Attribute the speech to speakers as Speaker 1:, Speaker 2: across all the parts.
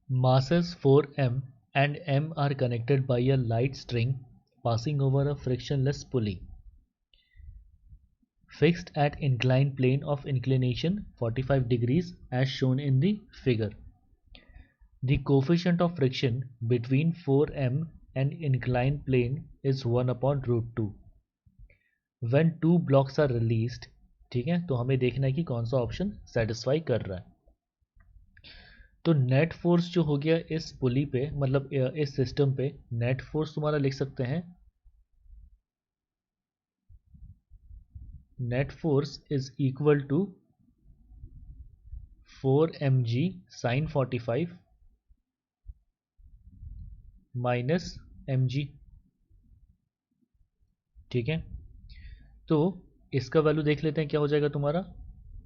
Speaker 1: Masses 4m and m are connected by a light string passing over a frictionless pulley fixed at inclined plane of inclination 45 degrees as shown in the figure. The coefficient of friction between 4m and inclined plane is 1 upon root 2. When two blocks are released, ठीक है, तो हमें देखना है कि कौन सा option satisfy कर रहा है. तो नेट फोर्स जो हो गया इस पुली पे, मतलब इस सिस्टम पे, नेट फोर्स तुम्हारा लिख सकते हैं, net force is equal to 4mg sin 45 minus mg. ठीक है, तो इसका वैल्यू देख लेते हैं क्या हो जाएगा तुम्हारा.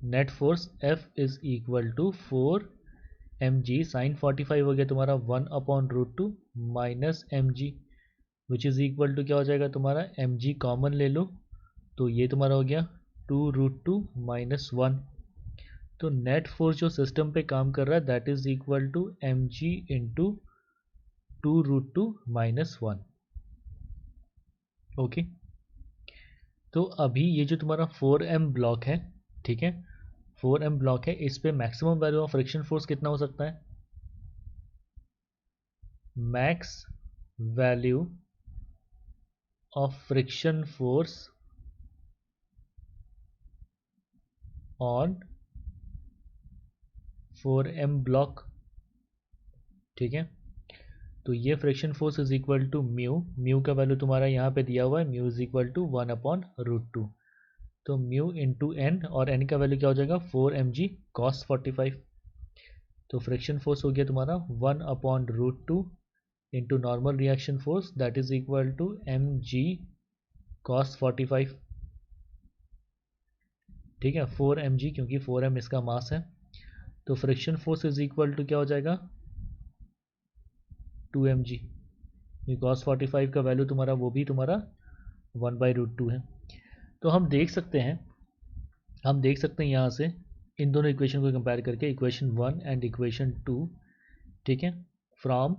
Speaker 1: Net force F is equal to 4mg sin 45 हो गया तुम्हारा 1 upon root 2 minus mg which is equal to क्या हो जाएगा तुम्हारा, mg कॉमन ले लो तो ये तुम्हारा हो गया 2 रूट 2 माइनस 1. तो नेट फोर्स जो सिस्टम पे काम कर रहा है that is equal to mg into 2 root 2 minus 1. Okay, तो अभी ये जो तुम्हारा 4m ब्लॉक है, ठीक है, 4m ब्लॉक है, इस पे maximum value of friction force कितना हो सकता है. Max value of friction force on 4m block. ठीक है, तो ये friction force is equal to mu. Mu का वैल्यू तुम्हारा यहाँ पे दिया हुआ है, mu is equal to 1 upon root 2. तो म्यू इंटू एन, और एन का वैल्यू क्या हो जाएगा 4mg cos 45. तो फ्रिक्शन फोर्स हो गया तुम्हारा 1 upon root 2 into normal reaction force that is equal to mg cos 45. ठीक है, 4mg क्योंकि 4m इसका मास है. तो friction force is equal to क्या हो जाएगा 2mg. cos 45 का वैल्यू तुम्हारा वो भी तुम्हारा 1 बाई रूट 2 है. तो हम देख सकते हैं यहाँ से इन दोनों इक्वेशन को कंपेयर करके, इक्वेशन 1 एंड इक्वेशन 2. ठीक है, फ्रॉम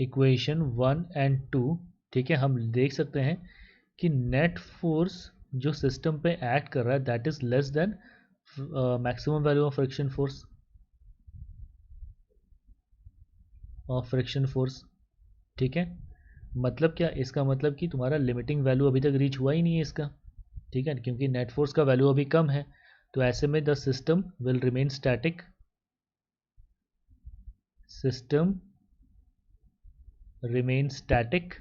Speaker 1: इक्वेशन 1 एंड 2, ठीक है, हम देख सकते हैं कि नेट फोर्स जो सिस्टम पे एक्ट कर रहा है that is less than maximum value of friction force. ठीक है, मतलब क्या, इसका मतलब कि तुम्हारा लिमिटिंग वैल्यू अभी तक रीच हुआ ही नहीं है इसका. ठीक है, क्योंकि नेट फोर्स का वैल्यू अभी कम है, तो ऐसे में the system will remain static. System remain static,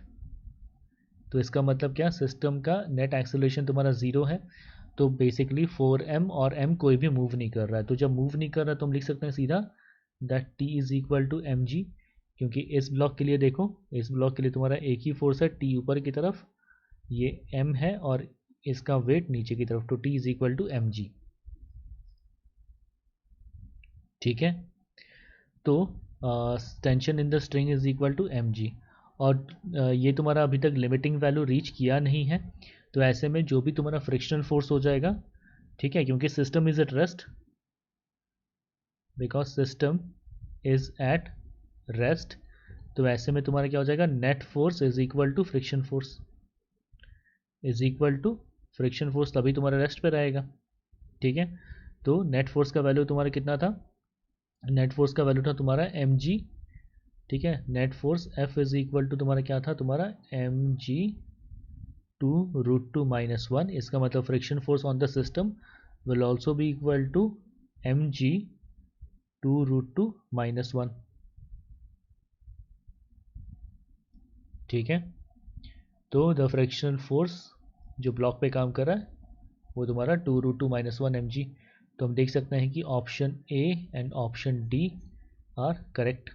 Speaker 1: तो इसका मतलब क्या, सिस्टम का नेट एक्सेलरेशन तुम्हारा 0 है. तो बेसिकली 4m और m कोई भी मूव नहीं कर रहा है. तो जब मूव नहीं कर रहा है तो हम लिख सकते हैं सीधा that t is equal to mg, क्योंकि इस ब्लॉक के लिए देखो, इस ब्लॉक के लिए तुम्हारा एक ही फोर्स है t ऊपर की तरफ, ये m है, और इसका वेट नीचे की तरफ, तो t is equal to mg. ठीक है, तो tension in the string is equal to mg, और ये तुम्हारा अभी तक लिमिटिंग वैल्यू रीच किया नहीं है. तो ऐसे में जो भी तुम्हारा फ्रिक्शनल फोर्स हो जाएगा, ठीक है, क्योंकि system is at rest, because system is at rest, तो ऐसे में तुम्हारा क्या हो जाएगा, net force is equal to friction force, is equal to friction force, तभी तुम्हारा रेस्ट पे रहेगा. ठीक है, तो नेट फोर्स का वैल्यू तुम्हारा कितना था, नेट फोर्स का वैल्यू था तुम्हारा mg. ठीक है, net force F is equal to तुम्हारा क्या था, तुम्हारा mg 2 रूट 2 माइनस 1. इसका मतलब friction force on the system will also be equal to mg 2 root 2 minus 1. ठीक है, तो द फ्रिक्शनल फोर्स जो ब्लॉक पे काम कर रहा है वो तुम्हारा 2 रूट 2 माइनस 1 mg. तो हम देख सकते हैं कि option A and option D R correct.